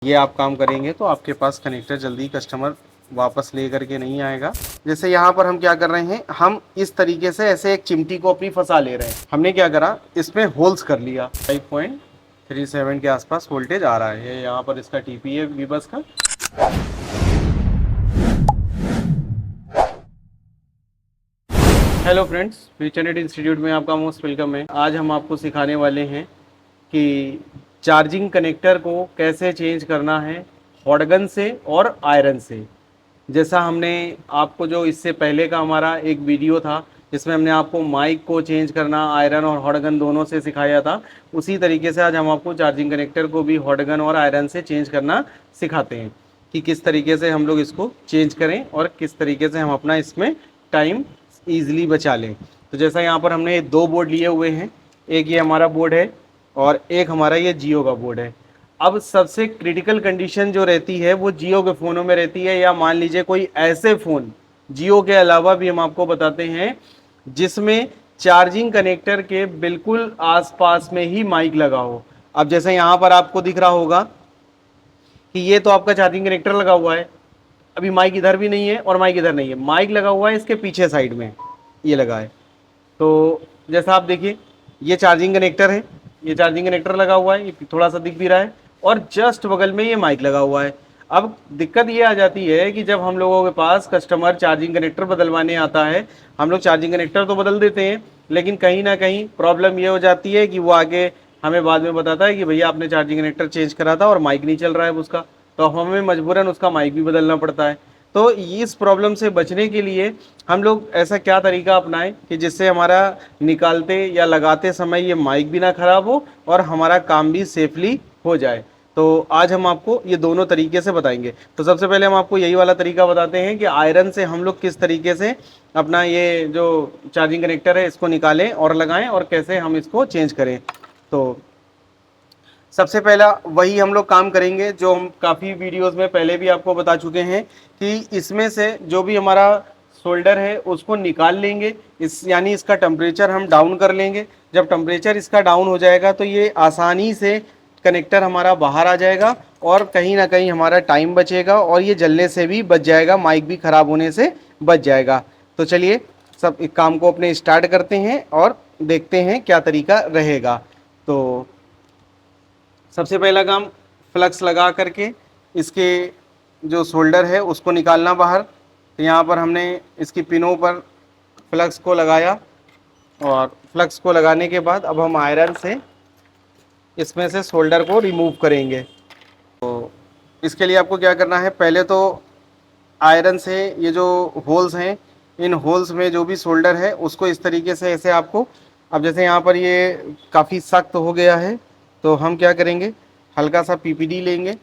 ये आप काम करेंगे तो आपके पास कनेक्टर जल्दी कस्टमर वापस ले करके नहीं आएगा। जैसे यहाँ पर हम क्या कर रहे हैं, हम इस तरीके से ऐसे एक चिमटी को अपनी फंसा ले रहे हैं। हमने क्या करा, इसमें होल्स कर लिया। 5.37 के आसपास वोल्टेज आ रहा है। ये यहाँ पर इसका टीपी है वीबस का। हेलो फ्रेंड्स, फ्यूचरनेट इंस्टीट्यूट में आपका मोस्ट वेलकम है। आज हम आपको सिखाने वाले हैं कि चार्जिंग कनेक्टर को कैसे चेंज करना है हॉट गन से और आयरन से। जैसा हमने आपको जो इससे पहले का हमारा एक वीडियो था जिसमें हमने आपको माइक को चेंज करना आयरन और हॉट गन दोनों से सिखाया था, उसी तरीके से आज हम आपको चार्जिंग कनेक्टर को भी हॉट गन और आयरन से चेंज करना सिखाते हैं कि किस तरीके से हम लोग इसको चेंज करें और किस तरीके से हम अपना इसमें टाइम ईजिली बचा लें। तो जैसा यहाँ पर हमने दो बोर्ड लिए हुए हैं, एक ये हमारा बोर्ड है और एक हमारा ये जियो का बोर्ड है। अब सबसे क्रिटिकल कंडीशन जो रहती है वो जियो के फ़ोनों में रहती है, या मान लीजिए कोई ऐसे फ़ोन जियो के अलावा भी हम आपको बताते हैं जिसमें चार्जिंग कनेक्टर के बिल्कुल आसपास में ही माइक लगा हो। अब जैसे यहाँ पर आपको दिख रहा होगा कि ये तो आपका चार्जिंग कनेक्टर लगा हुआ है, अभी माइक इधर भी नहीं है और माइक इधर नहीं है, माइक लगा हुआ है इसके पीछे साइड में, ये लगा है। तो जैसा आप देखिए ये चार्जिंग कनेक्टर है, ये चार्जिंग कनेक्टर लगा हुआ है, ये थोड़ा सा दिख भी रहा है और जस्ट बगल में ये माइक लगा हुआ है। अब दिक्कत ये आ जाती है कि जब हम लोगों के पास कस्टमर चार्जिंग कनेक्टर बदलवाने आता है, हम लोग चार्जिंग कनेक्टर तो बदल देते हैं, लेकिन कहीं ना कहीं प्रॉब्लम ये हो जाती है कि वो आगे हमें बाद में बताता है कि भैया आपने चार्जिंग कनेक्टर चेंज करा था और माइक नहीं चल रहा है उसका, तो हमें मजबूरन उसका माइक भी बदलना पड़ता है। तो इस प्रॉब्लम से बचने के लिए हम लोग ऐसा क्या तरीका अपनाएं कि जिससे हमारा निकालते या लगाते समय ये माइक भी ना ख़राब हो और हमारा काम भी सेफली हो जाए। तो आज हम आपको ये दोनों तरीके से बताएंगे। तो सबसे पहले हम आपको यही वाला तरीका बताते हैं कि आयरन से हम लोग किस तरीके से अपना ये जो चार्जिंग कनेक्टर है इसको निकालें और लगाएं और कैसे हम इसको चेंज करें। तो सबसे पहला वही हम लोग काम करेंगे जो हम काफ़ी वीडियोस में पहले भी आपको बता चुके हैं कि इसमें से जो भी हमारा सोल्डर है उसको निकाल लेंगे, इस यानी इसका टेम्परेचर हम डाउन कर लेंगे। जब टेम्परेचर इसका डाउन हो जाएगा तो ये आसानी से कनेक्टर हमारा बाहर आ जाएगा और कहीं ना कहीं हमारा टाइम बचेगा और ये जलने से भी बच जाएगा, माइक भी ख़राब होने से बच जाएगा। तो चलिए सब एक काम को अपने स्टार्ट करते हैं और देखते हैं क्या तरीका रहेगा। तो सबसे पहला काम फ्लक्स लगा करके इसके जो शोल्डर है उसको निकालना बाहर। तो यहाँ पर हमने इसकी पिनों पर फ्लक्स को लगाया और फ्लक्स को लगाने के बाद अब हम आयरन से इसमें से शोल्डर को रिमूव करेंगे। तो इसके लिए आपको क्या करना है, पहले तो आयरन से ये जो होल्स हैं इन होल्स में जो भी शोल्डर है उसको इस तरीके से ऐसे आपको, अब जैसे यहाँ पर ये काफ़ी सख्त हो गया है तो हम क्या करेंगे, हल्का सा पीपीडी लेंगे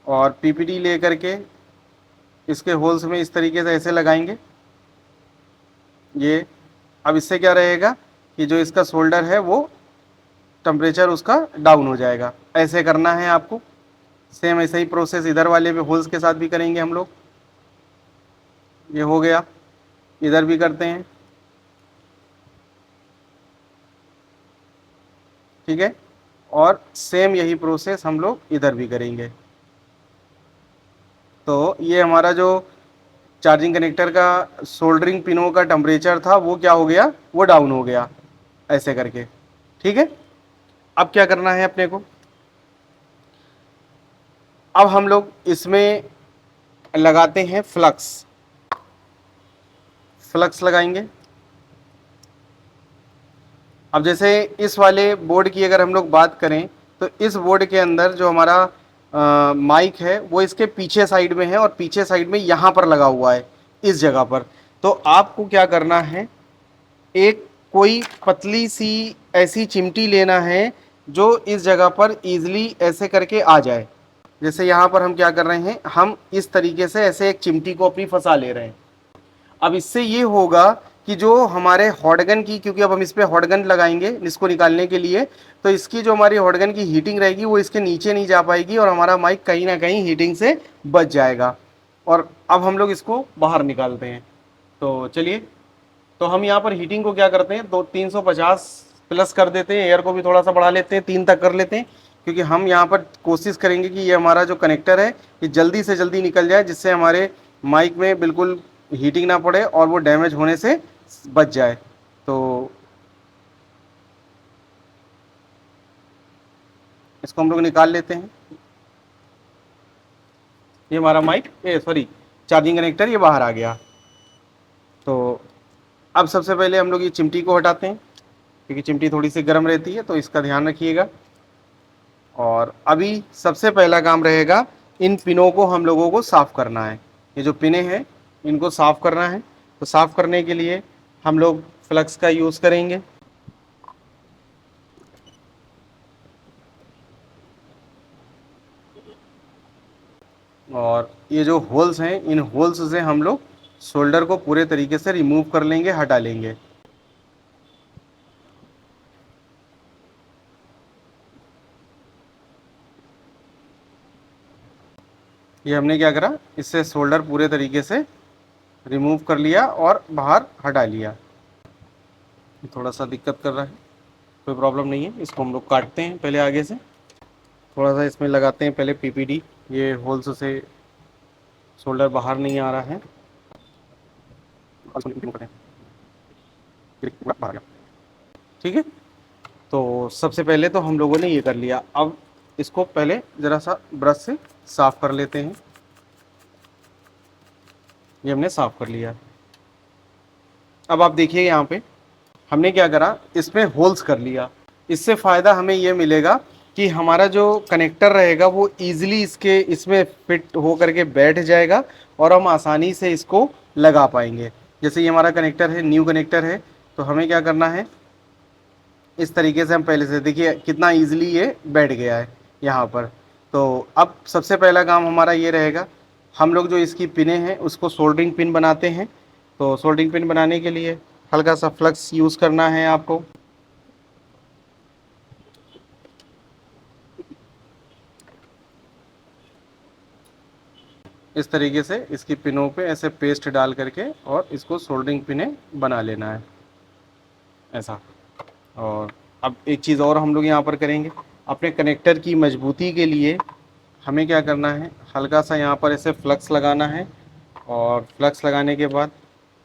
और पीपीडी ले करके इसके होल्स में इस तरीके से ऐसे लगाएंगे ये। अब इससे क्या रहेगा कि जो इसका शोल्डर है वो टेम्परेचर उसका डाउन हो जाएगा। ऐसे करना है आपको। सेम ऐसे ही प्रोसेस इधर वाले भी होल्स के साथ भी करेंगे हम लोग। ये हो गया, इधर भी करते हैं, ठीक है। और सेम यही प्रोसेस हम लोग इधर भी करेंगे। तो ये हमारा जो चार्जिंग कनेक्टर का सोल्डरिंग पिनों का टेम्परेचर था वो क्या हो गया, वो डाउन हो गया ऐसे करके, ठीक है। अब क्या करना है अपने को, अब हम लोग इसमें लगाते हैं फ्लक्स। फ्लक्स लगाएंगे। अब जैसे इस वाले बोर्ड की अगर हम लोग बात करें तो इस बोर्ड के अंदर जो हमारा माइक है वो इसके पीछे साइड में है और पीछे साइड में यहाँ पर लगा हुआ है इस जगह पर। तो आपको क्या करना है, एक कोई पतली सी ऐसी चिमटी लेना है जो इस जगह पर ईजिली ऐसे करके आ जाए। जैसे यहाँ पर हम क्या कर रहे हैं, हम इस तरीके से ऐसे एक चिमटी को अपनी फंसा ले रहे हैं। अब इससे ये होगा कि जो हमारे हॉटगन की, क्योंकि अब हम इस पर हॉटगन लगाएंगे इसको निकालने के लिए, तो इसकी जो हमारी हॉटगन की हीटिंग रहेगी वो इसके नीचे नहीं जा पाएगी और हमारा माइक कहीं ना कहीं हीटिंग से बच जाएगा। और अब हम लोग इसको बाहर निकालते हैं। तो चलिए, तो हम यहाँ पर हीटिंग को क्या करते हैं, 350 प्लस कर देते हैं, एयर को भी थोड़ा सा बढ़ा लेते हैं, 3 तक कर लेते हैं, क्योंकि हम यहाँ पर कोशिश करेंगे कि ये हमारा जो कनेक्टर है ये जल्दी से जल्दी निकल जाए, जिससे हमारे माइक में बिल्कुल हीटिंग ना पड़े और वो डैमेज होने से बच जाए। तो इसको हम लोग निकाल लेते हैं। ये हमारा माइक, ये सॉरी चार्जिंग कनेक्टर ये बाहर आ गया। तो अब सबसे पहले हम लोग ये चिमटी को हटाते हैं, क्योंकि चिमटी थोड़ी सी गर्म रहती है, तो इसका ध्यान रखिएगा। और अभी सबसे पहला काम रहेगा, इन पिनों को हम लोगों को साफ़ करना है। ये जो पिने हैं इनको साफ़ करना है। तो साफ़ करने के लिए हम लोग फ्लक्स का यूज़ करेंगे। और ये जो होल्स हैं, इन होल्स से हम लोग शोल्डर को पूरे तरीके से रिमूव कर लेंगे, हटा लेंगे। ये हमने क्या करा, इससे शोल्डर पूरे तरीके से रिमूव कर लिया और बाहर हटा लिया। थोड़ा सा दिक्कत कर रहा है, कोई प्रॉब्लम नहीं है। इसको हम लोग काटते हैं पहले आगे से, थोड़ा सा इसमें लगाते हैं पहले पीपीडी। ये होल्स से शोल्डर बाहर नहीं आ रहा है। ठीक है, तो सबसे पहले तो हम लोगों ने ये कर लिया। अब इसको पहले ज़रा सा ब्रश से साफ़ कर लेते हैं। ये हमने साफ़ कर लिया। अब आप देखिए यहाँ पे हमने क्या करा, इसमें होल्स कर लिया। इससे फ़ायदा हमें ये मिलेगा कि हमारा जो कनेक्टर रहेगा वो ईज़िली इसमें फिट हो करके बैठ जाएगा और हम आसानी से इसको लगा पाएंगे। जैसे ये हमारा कनेक्टर है, न्यू कनेक्टर है, तो हमें क्या करना है, इस तरीके से हम पहले से देखिए कितना ईज़िली ये बैठ गया है यहाँ पर। तो अब सबसे पहला काम हमारा ये रहेगा, हम लोग जो इसकी पिनें हैं उसको सोल्डरिंग पिन बनाते हैं। तो सोल्डरिंग पिन बनाने के लिए हल्का सा फ्लक्स यूज़ करना है आपको। इस तरीके से इसकी पिनों पे ऐसे पेस्ट डाल करके और इसको सोल्डरिंग पिनें बना लेना है ऐसा। और अब एक चीज़ और हम लोग यहाँ पर करेंगे, अपने कनेक्टर की मजबूती के लिए हमें क्या करना है, हल्का सा यहाँ पर ऐसे फ्लक्स लगाना है। और फ्लक्स लगाने के बाद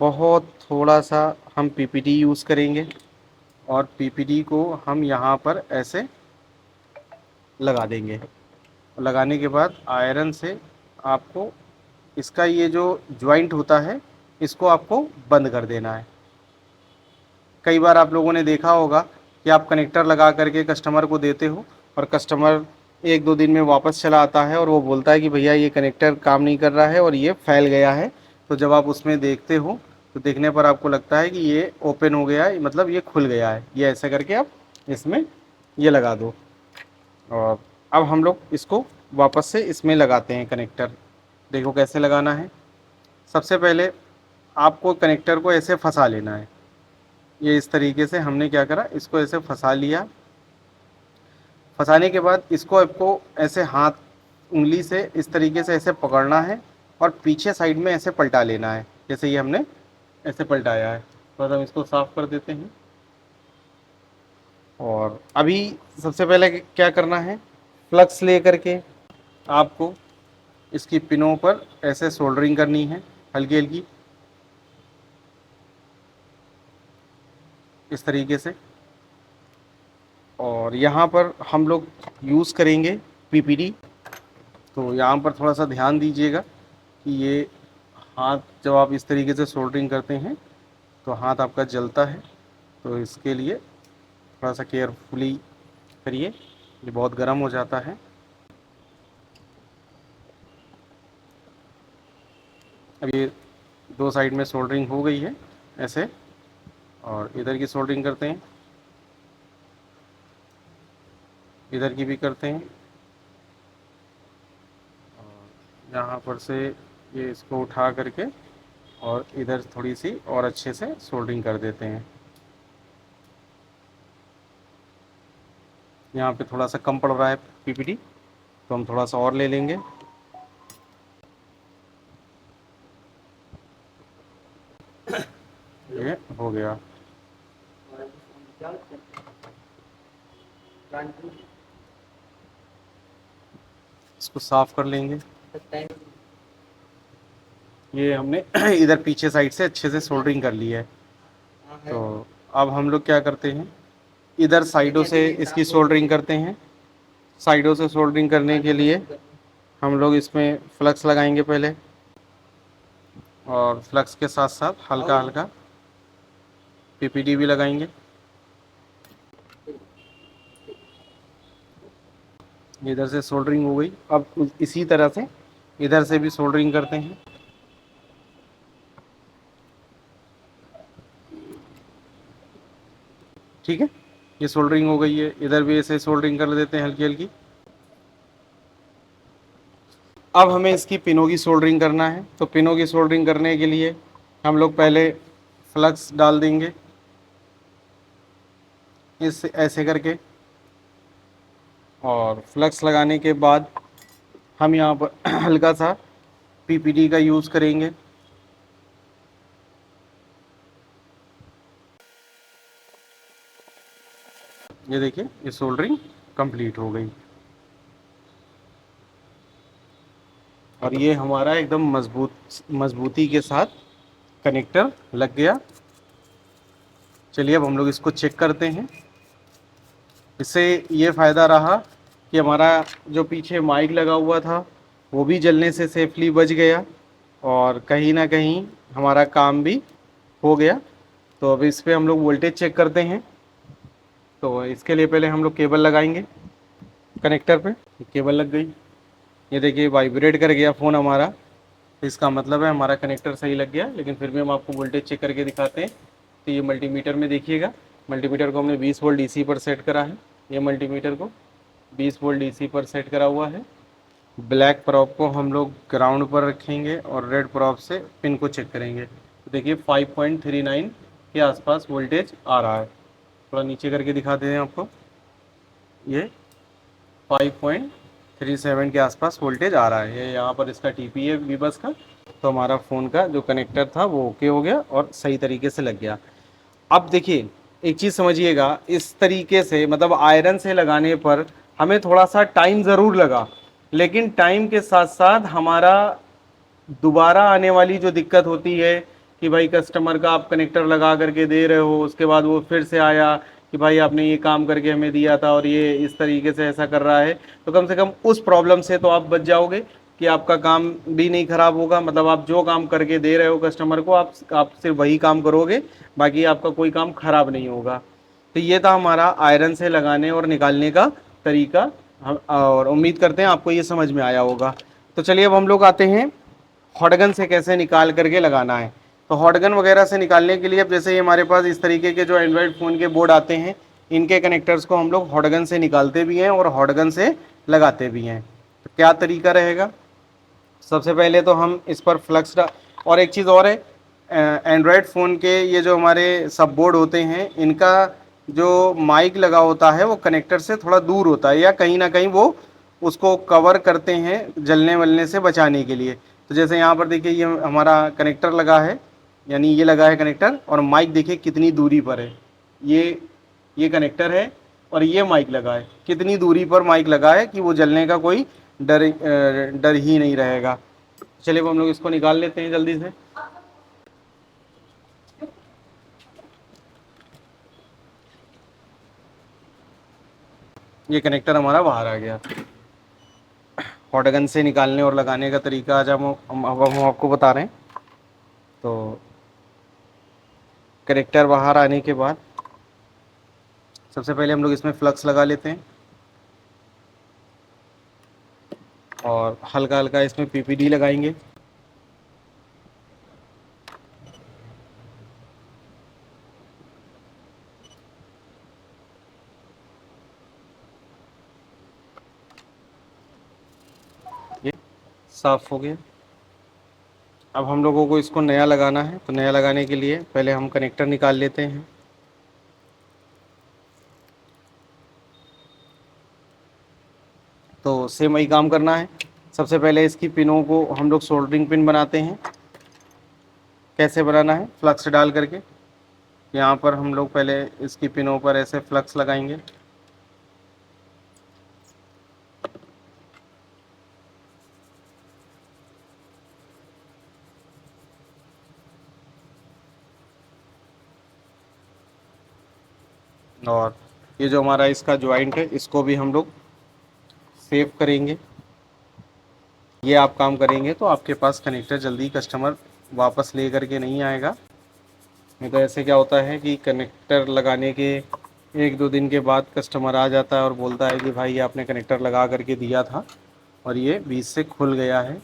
बहुत थोड़ा सा हम पीपीडी यूज़ करेंगे और पीपीडी को हम यहाँ पर ऐसे लगा देंगे। लगाने के बाद आयरन से आपको इसका ये जो जॉइंट होता है इसको आपको बंद कर देना है। कई बार आप लोगों ने देखा होगा कि आप कनेक्टर लगा करके कस्टमर को देते हो और कस्टमर एक दो दिन में वापस चला आता है और वो बोलता है कि भैया ये कनेक्टर काम नहीं कर रहा है और ये फैल गया है। तो जब आप उसमें देखते हो तो देखने पर आपको लगता है कि ये ओपन हो गया है, मतलब ये खुल गया है। ये ऐसे करके आप इसमें ये लगा दो। और अब हम लोग इसको वापस से इसमें लगाते हैं कनेक्टर। देखो कैसे लगाना है। सबसे पहले आपको कनेक्टर को ऐसे फंसा लेना है। ये इस तरीके से हमने क्या करा, इसको ऐसे फंसा लिया। फंसाने के बाद इसको आपको ऐसे हाथ उंगली से इस तरीके से ऐसे पकड़ना है और पीछे साइड में ऐसे पलटा लेना है, जैसे ये हमने ऐसे पलटाया है। तो हम इसको साफ़ कर देते हैं। और अभी सबसे पहले क्या करना है, फ्लक्स ले करके आपको इसकी पिनों पर ऐसे सोल्डरिंग करनी है हल्की हल्की, इस तरीके से। और यहाँ पर हम लोग यूज़ करेंगे पीपीडी। तो यहाँ पर थोड़ा सा ध्यान दीजिएगा कि ये हाथ जब आप इस तरीके से सोल्डरिंग करते हैं तो हाथ आपका जलता है, तो इसके लिए थोड़ा सा केयरफुली करिए, ये बहुत गर्म हो जाता है। अब ये दो साइड में सोल्डरिंग हो गई है ऐसे, और इधर की सोल्डरिंग करते हैं, इधर की भी करते हैं। और यहाँ पर से ये इसको उठा करके और इधर थोड़ी सी और अच्छे से सोल्डरिंग कर देते हैं। यहाँ पे थोड़ा सा कम पड़ रहा है पीपीडी, तो हम थोड़ा सा और ले लेंगे। ये हो गया। इसको साफ कर लेंगे। ये हमने इधर पीछे साइड से अच्छे से सोल्डरिंग कर ली है। तो अब हम लोग क्या करते हैं, इधर साइडों से इसकी सोल्डरिंग करते हैं। साइडों से सोल्डरिंग करने के लिए हम लोग इसमें फ्लक्स लगाएंगे पहले, और फ्लक्स के साथ साथ हल्का हल्का पीपीडी भी लगाएंगे। इधर से सोल्डरिंग हो गई। अब इसी तरह से इधर से भी सोल्डरिंग करते हैं। ठीक है, ये सोल्डरिंग हो गई है। इधर भी ऐसे सोल्डरिंग कर देते हैं हल्की हल्की। अब हमें इसकी पिनों की सोल्डरिंग करना है। तो पिनों की सोल्डरिंग करने के लिए हम लोग पहले फ्लक्स डाल देंगे इस ऐसे करके, और फ्लक्स लगाने के बाद हम यहाँ पर हल्का सा पीपीडी का यूज़ करेंगे। ये देखिए, ये सोल्डरिंग कंप्लीट हो गई और ये हमारा एकदम मजबूती के साथ कनेक्टर लग गया। चलिए अब हम लोग इसको चेक करते हैं। इससे ये फ़ायदा रहा कि हमारा जो पीछे माइक लगा हुआ था वो भी जलने से सेफली बच गया, और कहीं ना कहीं हमारा काम भी हो गया। तो अब इस पर हम लोग वोल्टेज चेक करते हैं। तो इसके लिए पहले हम लोग केबल लगाएंगे कनेक्टर पे। केबल लग गई। ये देखिए वाइब्रेट कर गया फ़ोन हमारा, तो इसका मतलब है हमारा कनेक्टर सही लग गया। लेकिन फिर भी हम आपको वोल्टेज चेक करके दिखाते हैं। तो ये मल्टीमीटर में देखिएगा, मल्टीमीटर को हमने 20 वोल्ट डीसी पर सेट करा है। ये मल्टीमीटर को 20 वोल्ट डीसी पर सेट करा हुआ है। ब्लैक प्रॉप को हम लोग ग्राउंड पर रखेंगे और रेड प्रॉप से पिन को चेक करेंगे। तो देखिए 5.39 के आसपास वोल्टेज आ रहा है। थोड़ा नीचे करके दिखाते हैं आपको। ये 5.37 के आसपास वोल्टेज आ रहा है। ये यहाँ पर इसका टीपी है वी बस का। तो हमारा फ़ोन का जो कनेक्टर था वो ओके हो गया और सही तरीके से लग गया। अब देखिए एक चीज़ समझिएगा, इस तरीके से मतलब आयरन से लगाने पर हमें थोड़ा सा टाइम ज़रूर लगा, लेकिन टाइम के साथ साथ हमारा दोबारा आने वाली जो दिक्कत होती है कि भाई कस्टमर का आप कनेक्टर लगा करके दे रहे हो, उसके बाद वो फिर से आया कि भाई आपने ये काम करके हमें दिया था और ये इस तरीके से ऐसा कर रहा है, तो कम से कम उस प्रॉब्लम से तो आप बच जाओगे कि आपका काम भी नहीं ख़राब होगा। मतलब आप जो काम करके दे रहे हो कस्टमर को, आप सिर्फ वही काम करोगे, बाकी आपका कोई काम ख़राब नहीं होगा। तो ये था हमारा आयरन से लगाने और निकालने का तरीका। हम और उम्मीद करते हैं आपको ये समझ में आया होगा। तो चलिए अब हम लोग आते हैं हॉट गन से कैसे निकाल करके लगाना है। तो हॉट गन वगैरह से निकालने के लिए अब जैसे हमारे पास इस तरीके के जो एंड्रॉयड फ़ोन के बोर्ड आते हैं, इनके कनेक्टर्स को हम लोग हॉट गन से निकालते भी हैं और हॉट गन से लगाते भी हैं। तो क्या तरीका रहेगा, सबसे पहले तो हम इस पर फ्लक्स और एक चीज़ और है, एंड्रॉयड फ़ोन के ये जो हमारे सब बोर्ड होते हैं, इनका जो माइक लगा होता है वो कनेक्टर से थोड़ा दूर होता है, या कहीं ना कहीं वो उसको कवर करते हैं जलने वलने से बचाने के लिए। तो जैसे यहाँ पर देखिए ये हमारा कनेक्टर लगा है, यानी ये लगा है कनेक्टर, और माइक देखिए कितनी दूरी पर है। ये कनेक्टर है और ये माइक लगा है, कितनी दूरी पर माइक लगा है कि वो जलने का कोई डर ही नहीं रहेगा। चलिए अब हम लोग इसको निकाल लेते हैं जल्दी से। ये कनेक्टर हमारा बाहर आ गया। हॉट गन से निकालने और लगाने का तरीका आज हम आपको बता रहे हैं। तो कनेक्टर बाहर आने के बाद सबसे पहले हम लोग इसमें फ्लक्स लगा लेते हैं और हल्का हल्का इसमें पीपीडी लगाएंगे। ये साफ हो गया। अब हम लोगों को इसको नया लगाना है। तो नया लगाने के लिए पहले हम कनेक्टर निकाल लेते हैं। तो सेम वही काम करना है। सबसे पहले इसकी पिनों को हम लोग सोल्डरिंग पिन बनाते हैं। कैसे बनाना है, फ्लक्स डाल करके यहाँ पर हम लोग पहले इसकी पिनों पर ऐसे फ्लक्स लगाएंगे। और ये जो हमारा इसका जॉइंट है इसको भी हम लोग सेव करेंगे। ये आप काम करेंगे तो आपके पास कनेक्टर जल्दी कस्टमर वापस ले करके नहीं आएगा। नहीं तो ऐसे क्या होता है कि कनेक्टर लगाने के 1-2 दिन के बाद कस्टमर आ जाता है और बोलता है कि भाई आपने कनेक्टर लगा करके दिया था और ये बीच से खुल गया है।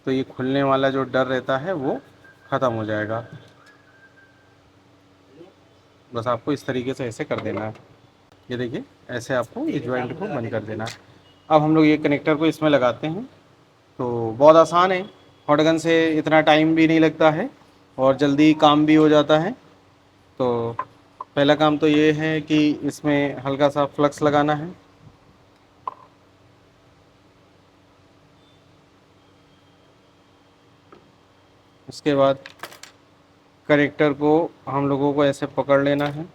तो ये खुलने वाला जो डर रहता है वो ख़त्म हो जाएगा। बस आपको इस तरीके से ऐसे कर देना है। ये देखिए ऐसे आपको ये जॉइंट को बंद कर देना है। अब हम लोग ये कनेक्टर को इसमें लगाते हैं। तो बहुत आसान है, हॉट गन से इतना टाइम भी नहीं लगता है और जल्दी काम भी हो जाता है। तो पहला काम तो ये है कि इसमें हल्का सा फ्लक्स लगाना है। उसके बाद कनेक्टर को हम लोगों को ऐसे पकड़ लेना है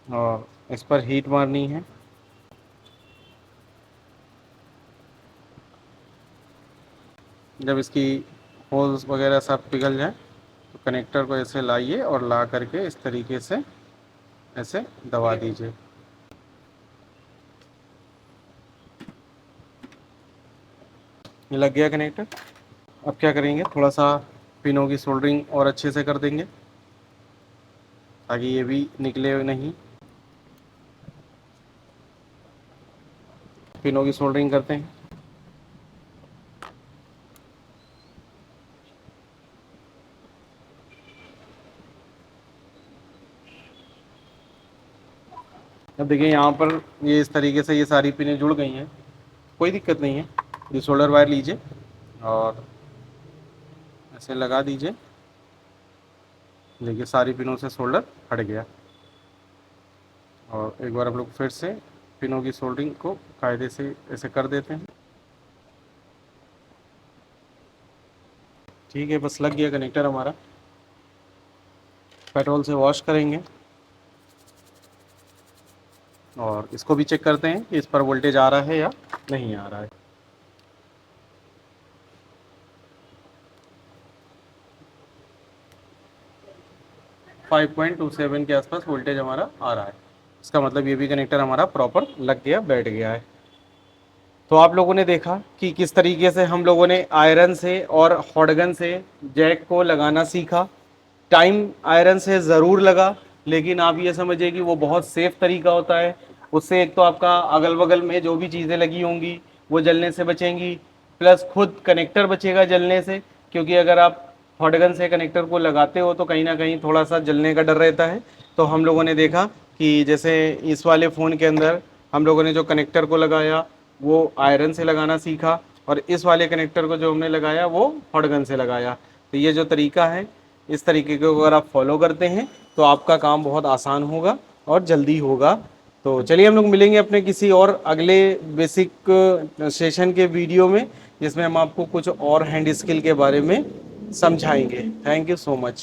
और इस पर हीट मारनी है। जब इसकी होल्स वगैरह सब पिघल जाए तो कनेक्टर को ऐसे लाइए और ला करके इस तरीके से ऐसे दबा दीजिए। ये लग गया कनेक्टर। अब क्या करेंगे, थोड़ा सा पिनों की सोल्डरिंग और अच्छे से कर देंगे ताकि ये भी निकले नहीं। पिनों की सोल्डरिंग करते हैं। अब देखिए यहाँ पर ये इस तरीके से ये सारी पिनें जुड़ गई हैं, कोई दिक्कत नहीं है। ये सोल्डर वायर लीजिए और ऐसे लगा दीजिए। देखिए सारी पिनों से सोल्डर हट गया। और एक बार हम लोग फिर से पिनों की सोल्डरिंग को कायदे से ऐसे कर देते हैं। ठीक है, बस लग गया कनेक्टर हमारा। पेट्रोल से वॉश करेंगे और इसको भी चेक करते हैं कि इस पर वोल्टेज आ रहा है या नहीं आ रहा है। फाइव 5.27 के आसपास वोल्टेज हमारा आ रहा है। इसका मतलब ये भी कनेक्टर हमारा प्रॉपर लग गया, बैठ गया है। तो आप लोगों ने देखा कि किस तरीके से हम लोगों ने आयरन से और हॉट गन से जैक को लगाना सीखा। टाइम आयरन से ज़रूर लगा, लेकिन आप ये समझिए कि वो बहुत सेफ़ तरीका होता है। उससे एक तो आपका अगल बगल में जो भी चीज़ें लगी होंगी वो जलने से बचेंगी, प्लस खुद कनेक्टर बचेगा जलने से। क्योंकि अगर आप हॉट गन से कनेक्टर को लगाते हो तो कहीं ना कहीं थोड़ा सा जलने का डर रहता है। तो हम लोगों ने देखा कि जैसे इस वाले फ़ोन के अंदर हम लोगों ने जो कनेक्टर को लगाया वो आयरन से लगाना सीखा, और इस वाले कनेक्टर को जो हमने लगाया वो हॉट गन से लगाया। तो ये जो तरीका है, इस तरीके को अगर आप फॉलो करते हैं तो आपका काम बहुत आसान होगा और जल्दी होगा। तो चलिए हम लोग मिलेंगे अपने किसी और अगले बेसिक सेशन के वीडियो में, जिसमें हम आपको कुछ और हैंड स्किल के बारे में समझाएंगे। Thank you so much.